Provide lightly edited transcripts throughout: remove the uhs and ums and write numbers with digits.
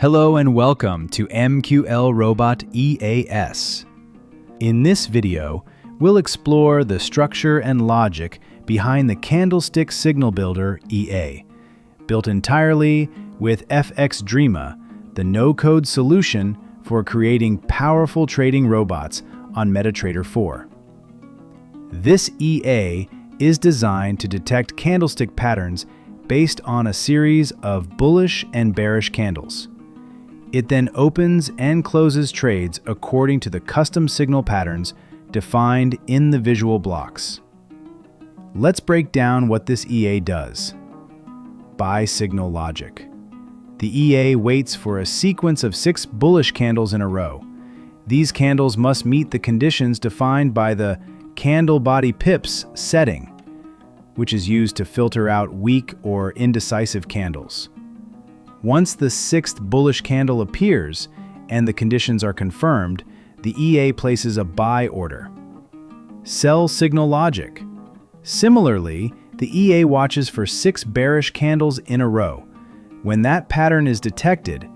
Hello and welcome to Mqlrobot EAS. In this video, we'll explore the structure and logic behind the Candlestick Signal Builder EA, built entirely with FXdreema, the no-code solution for creating powerful trading robots on MetaTrader 4. This EA is designed to detect candlestick patterns based on a series of bullish and bearish candles. It then opens and closes trades according to the custom signal patterns defined in the visual blocks. Let's break down what this EA does. Buy signal logic. The EA waits for a sequence of 6 bullish candles in a row. These candles must meet the conditions defined by the candle body pips setting, which is used to filter out weak or indecisive candles. Once the 6th bullish candle appears and the conditions are confirmed, the EA places a buy order. Sell signal logic. Similarly, the EA watches for 6 bearish candles in a row. When that pattern is detected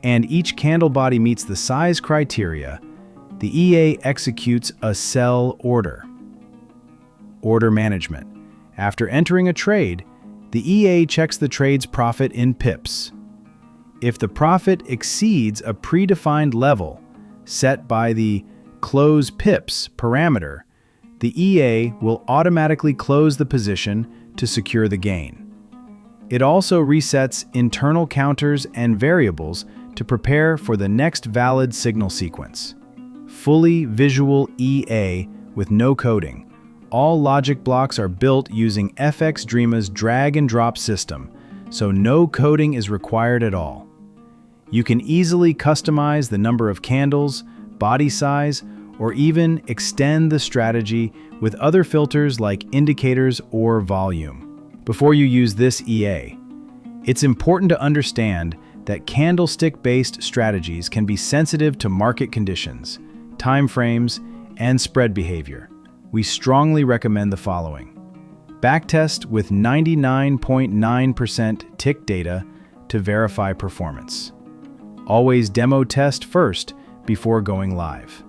and each candle body meets the size criteria, the EA executes a sell order. Order management. After entering a trade, the EA checks the trade's profit in pips. If the profit exceeds a predefined level set by the close pips parameter, the EA will automatically close the position to secure the gain. It also resets internal counters and variables to prepare for the next valid signal sequence. Fully visual EA with no coding. All logic blocks are built using FXdreema's drag-and-drop system, so no coding is required at all. You can easily customize the number of candles, body size, or even extend the strategy with other filters like indicators or volume. Before you use this EA, it's important to understand that candlestick-based strategies can be sensitive to market conditions, time frames, and spread behavior. We strongly recommend the following. Backtest with 99.9% tick data to verify performance. Always demo test first before going live.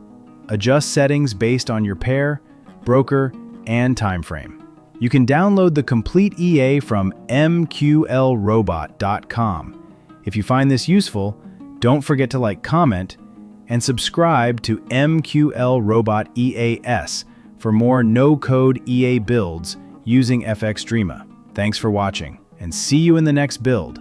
Adjust settings based on your pair, broker, and time frame. You can download the complete EA from Mqlrobot.com. If you find this useful, don't forget to like, comment, and subscribe to Mqlrobot EAS for more no-code EA builds using FXdreema. Thanks for watching, and see you in the next build.